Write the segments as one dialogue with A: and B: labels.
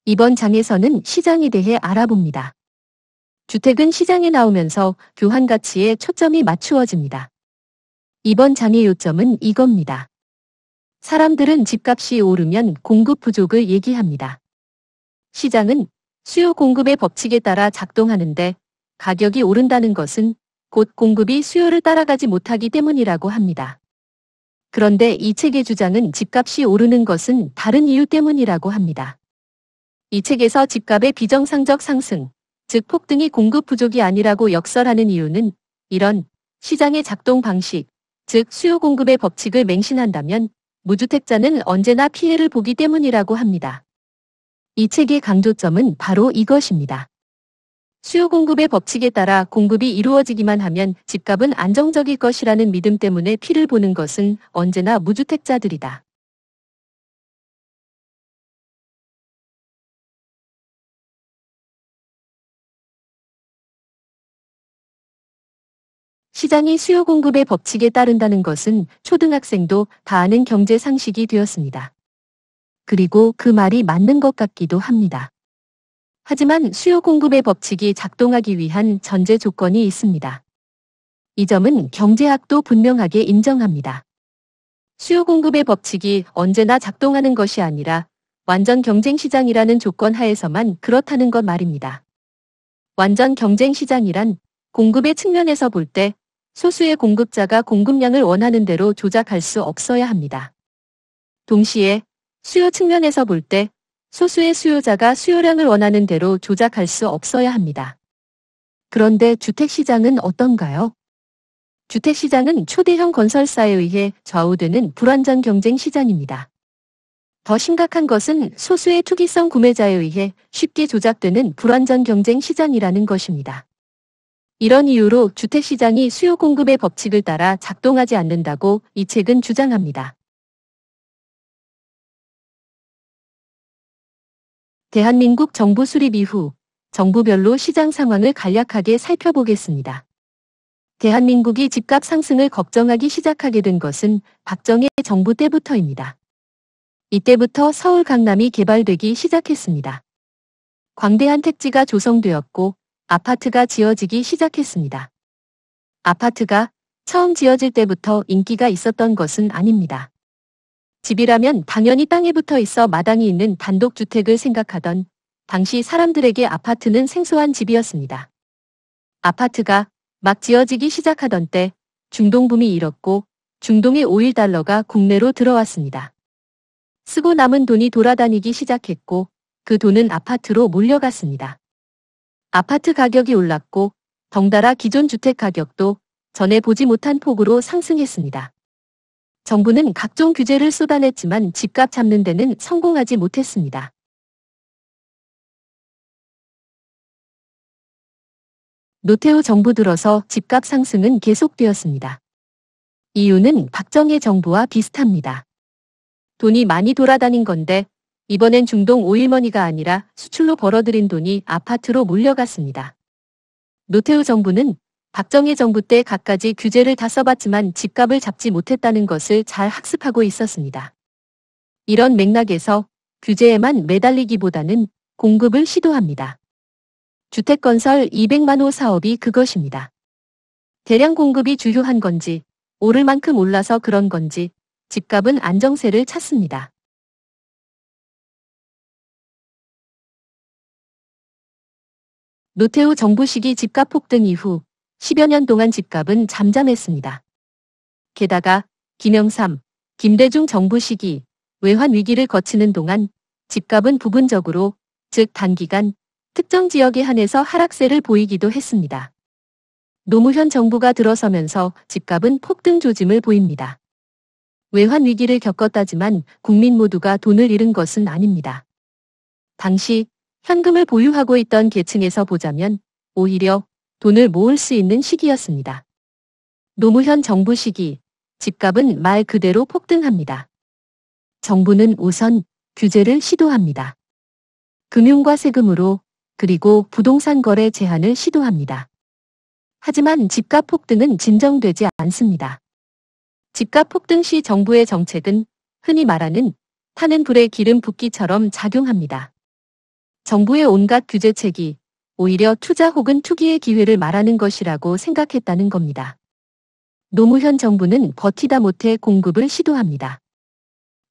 A: 이번 장에서는 시장에 대해 알아봅니다. 주택은 시장에 나오면서 교환 가치에 초점이 맞추어집니다. 이번 장의 요점은 이겁니다. 사람들은 집값이 오르면 공급 부족을 얘기합니다. 시장은 수요 공급의 법칙에 따라 작동하는데 가격이 오른다는 것은 곧 공급이 수요를 따라가지 못하기 때문이라고 합니다. 그런데 이 책의 주장은 집값이 오르는 것은 다른 이유 때문이라고 합니다. 이 책에서 집값의 비정상적 상승, 즉 폭등이 공급 부족이 아니라고 역설하는 이유는 이런 시장의 작동 방식, 즉 수요 공급의 법칙을 맹신한다면 무주택자는 언제나 피해를 보기 때문이라고 합니다. 이 책의 강조점은 바로 이것입니다. 수요 공급의 법칙에 따라 공급이 이루어지기만 하면 집값은 안정적일 것이라는 믿음 때문에 피를 보는 것은 언제나 무주택자들이다. 시장이 수요 공급의 법칙에 따른다는 것은 초등학생도 다 아는 경제 상식이 되었습니다. 그리고 그 말이 맞는 것 같기도 합니다. 하지만 수요 공급의 법칙이 작동하기 위한 전제 조건이 있습니다. 이 점은 경제학도 분명하게 인정합니다. 수요 공급의 법칙이 언제나 작동하는 것이 아니라 완전 경쟁 시장이라는 조건 하에서만 그렇다는 것 말입니다. 완전 경쟁 시장이란 공급의 측면에서 볼 때 소수의 공급자가 공급량을 원하는 대로 조작할 수 없어야 합니다. 동시에 수요 측면에서 볼 때 소수의 수요자가 수요량을 원하는 대로 조작할 수 없어야 합니다. 그런데 주택시장은 어떤가요? 주택시장은 초대형 건설사에 의해 좌우되는 불완전 경쟁 시장입니다. 더 심각한 것은 소수의 투기성 구매자에 의해 쉽게 조작되는 불완전 경쟁 시장이라는 것입니다. 이런 이유로 주택시장이 수요 공급의 법칙을 따라 작동하지 않는다고 이 책은 주장합니다. 대한민국 정부 수립 이후 정부별로 시장 상황을 간략하게 살펴보겠습니다. 대한민국이 집값 상승을 걱정하기 시작하게 된 것은 박정희 정부 때부터입니다. 이때부터 서울 강남이 개발되기 시작했습니다. 광대한 택지가 조성되었고 아파트가 지어지기 시작했습니다. 아파트가 처음 지어질 때부터 인기가 있었던 것은 아닙니다. 집이라면 당연히 땅에 붙어 있어 마당이 있는 단독주택을 생각하던 당시 사람들에게 아파트는 생소한 집이었습니다. 아파트가 막 지어지기 시작하던 때 중동붐이 일었고 중동의 오일 달러가 국내로 들어왔습니다. 쓰고 남은 돈이 돌아다니기 시작했고 그 돈은 아파트로 몰려갔습니다. 아파트 가격이 올랐고 덩달아 기존 주택 가격도 전에 보지 못한 폭으로 상승했습니다. 정부는 각종 규제를 쏟아냈지만 집값 잡는 데는 성공하지 못했습니다. 노태우 정부 들어서 집값 상승은 계속되었습니다. 이유는 박정희 정부와 비슷합니다. 돈이 많이 돌아다닌 건데 이번엔 중동 오일머니가 아니라 수출로 벌어들인 돈이 아파트로 몰려갔습니다. 노태우 정부는 박정희 정부 때 갖가지 규제를 다 써봤지만 집값을 잡지 못했다는 것을 잘 학습하고 있었습니다. 이런 맥락에서 규제에만 매달리기보다는 공급을 시도합니다. 주택건설 200만 호 사업이 그것입니다. 대량 공급이 주요한 건지, 오를 만큼 올라서 그런 건지, 집값은 안정세를 찾습니다. 노태우 정부 시기 집값 폭등 이후 10여 년 동안 집값은 잠잠했습니다. 게다가 김영삼, 김대중 정부 시기 외환 위기를 거치는 동안 집값은 부분적으로, 즉 단기간 특정 지역에 한해서 하락세를 보이기도 했습니다. 노무현 정부가 들어서면서 집값은 폭등 조짐을 보입니다. 외환 위기를 겪었다지만 국민 모두가 돈을 잃은 것은 아닙니다. 당시 현금을 보유하고 있던 계층에서 보자면 오히려 돈을 모을 수 있는 시기였습니다. 노무현 정부 시기, 집값은 말 그대로 폭등합니다. 정부는 우선 규제를 시도합니다. 금융과 세금으로, 그리고 부동산 거래 제한을 시도합니다. 하지만 집값 폭등은 진정되지 않습니다. 집값 폭등 시 정부의 정책은 흔히 말하는 타는 불에 기름 붓기처럼 작용합니다. 정부의 온갖 규제책이 오히려 투자 혹은 투기의 기회를 말하는 것이라고 생각했다는 겁니다. 노무현 정부는 버티다 못해 공급을 시도합니다.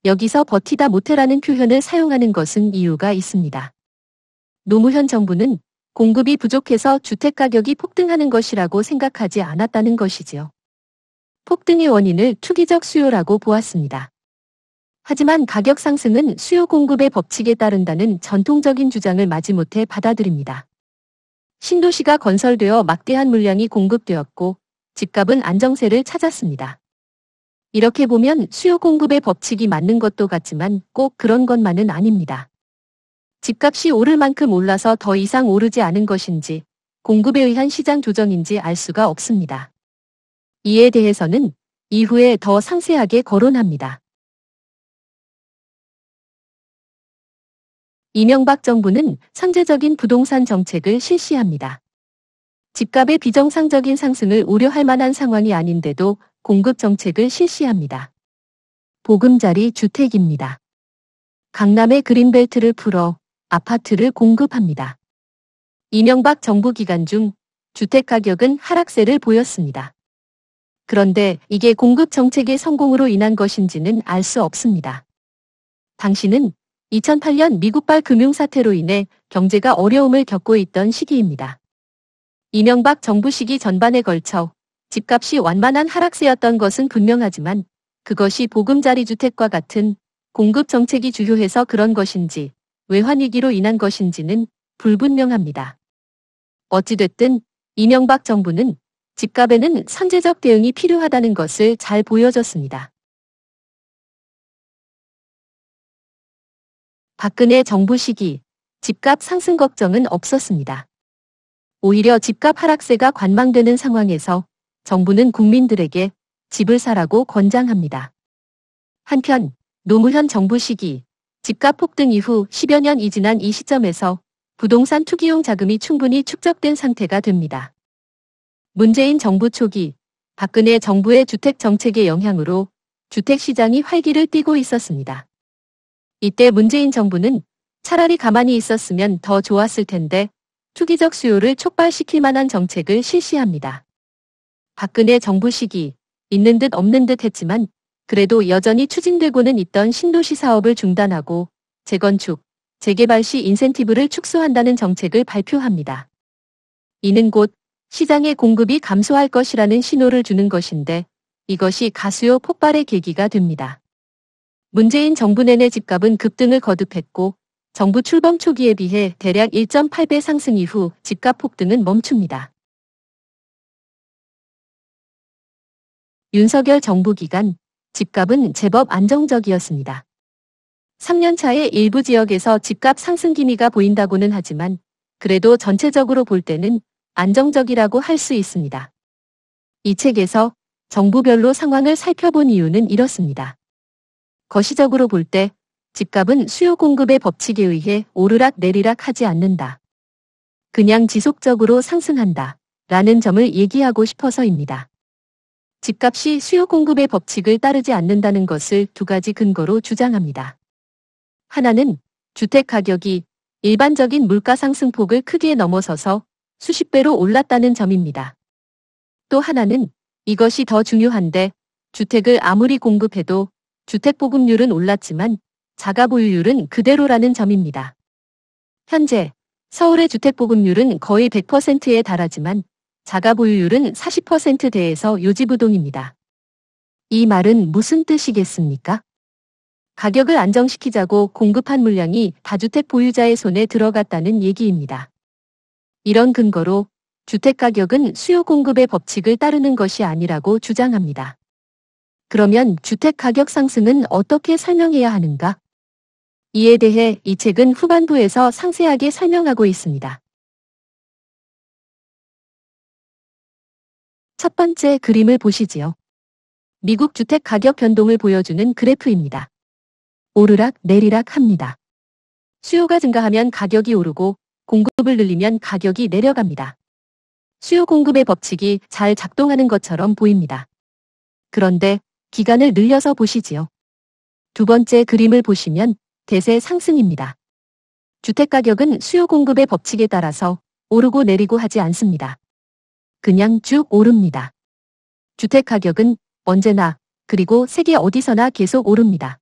A: 여기서 버티다 못해라는 표현을 사용하는 것은 이유가 있습니다. 노무현 정부는 공급이 부족해서 주택 가격이 폭등하는 것이라고 생각하지 않았다는 것이지요. 폭등의 원인을 투기적 수요라고 보았습니다. 하지만 가격 상승은 수요 공급의 법칙에 따른다는 전통적인 주장을 마지못해 받아들입니다. 신도시가 건설되어 막대한 물량이 공급되었고 집값은 안정세를 찾았습니다. 이렇게 보면 수요 공급의 법칙이 맞는 것도 같지만 꼭 그런 것만은 아닙니다. 집값이 오를 만큼 올라서 더 이상 오르지 않은 것인지 공급에 의한 시장 조정인지 알 수가 없습니다. 이에 대해서는 이후에 더 상세하게 거론합니다. 이명박 정부는 선제적인 부동산 정책을 실시합니다. 집값의 비정상적인 상승을 우려할 만한 상황이 아닌데도 공급 정책을 실시합니다. 보금자리 주택입니다. 강남의 그린벨트를 풀어 아파트를 공급합니다. 이명박 정부 기간 중 주택 가격은 하락세를 보였습니다. 그런데 이게 공급 정책의 성공으로 인한 것인지는 알 수 없습니다. 당시는 2008년 미국발 금융사태로 인해 경제가 어려움을 겪고 있던 시기입니다. 이명박 정부 시기 전반에 걸쳐 집값이 완만한 하락세였던 것은 분명하지만 그것이 보금자리 주택과 같은 공급 정책이 주요해서 그런 것인지 외환위기로 인한 것인지는 불분명합니다. 어찌됐든 이명박 정부는 집값에는 선제적 대응이 필요하다는 것을 잘 보여줬습니다. 박근혜 정부 시기 집값 상승 걱정은 없었습니다. 오히려 집값 하락세가 관망되는 상황에서 정부는 국민들에게 집을 사라고 권장합니다. 한편 노무현 정부 시기 집값 폭등 이후 10여 년이 지난 이 시점에서 부동산 투기용 자금이 충분히 축적된 상태가 됩니다. 문재인 정부 초기 박근혜 정부의 주택 정책의 영향으로 주택 시장이 활기를 띠고 있었습니다. 이때 문재인 정부는 차라리 가만히 있었으면 더 좋았을 텐데 투기적 수요를 촉발시킬 만한 정책을 실시합니다. 박근혜 정부 시기 있는 듯 없는 듯 했지만 그래도 여전히 추진되고는 있던 신도시 사업을 중단하고 재건축, 재개발 시 인센티브를 축소한다는 정책을 발표합니다. 이는 곧 시장의 공급이 감소할 것이라는 신호를 주는 것인데 이것이 가수요 폭발의 계기가 됩니다. 문재인 정부 내내 집값은 급등을 거듭했고 정부 출범 초기에 비해 대략 1.8배 상승 이후 집값 폭등은 멈춥니다. 윤석열 정부 기간 집값은 제법 안정적이었습니다. 3년 차에 일부 지역에서 집값 상승 기미가 보인다고는 하지만 그래도 전체적으로 볼 때는 안정적이라고 할 수 있습니다. 이 책에서 정부별로 상황을 살펴본 이유는 이렇습니다. 거시적으로 볼 때 집값은 수요 공급의 법칙에 의해 오르락 내리락 하지 않는다. 그냥 지속적으로 상승한다. 라는 점을 얘기하고 싶어서입니다. 집값이 수요 공급의 법칙을 따르지 않는다는 것을 두 가지 근거로 주장합니다. 하나는 주택 가격이 일반적인 물가 상승폭을 크게 넘어서서 수십 배로 올랐다는 점입니다. 또 하나는 이것이 더 중요한데 주택을 아무리 공급해도 주택 보급률은 올랐지만 자가 보유율은 그대로라는 점입니다. 현재 서울의 주택 보급률은 거의 100%에 달하지만 자가 보유율은 40%대에서 요지부동입니다. 이 말은 무슨 뜻이겠습니까? 가격을 안정시키자고 공급한 물량이 다주택 보유자의 손에 들어갔다는 얘기입니다. 이런 근거로 주택 가격은 수요 공급의 법칙을 따르는 것이 아니라고 주장합니다. 그러면 주택 가격 상승은 어떻게 설명해야 하는가? 이에 대해 이 책은 후반부에서 상세하게 설명하고 있습니다. 첫 번째 그림을 보시지요. 미국 주택 가격 변동을 보여주는 그래프입니다. 오르락 내리락 합니다. 수요가 증가하면 가격이 오르고 공급을 늘리면 가격이 내려갑니다. 수요 공급의 법칙이 잘 작동하는 것처럼 보입니다. 그런데 기간을 늘려서 보시지요. 두 번째 그림을 보시면 대세 상승입니다. 주택 가격은 수요 공급의 법칙에 따라서 오르고 내리고 하지 않습니다. 그냥 쭉 오릅니다. 주택 가격은 언제나 그리고 세계 어디서나 계속 오릅니다.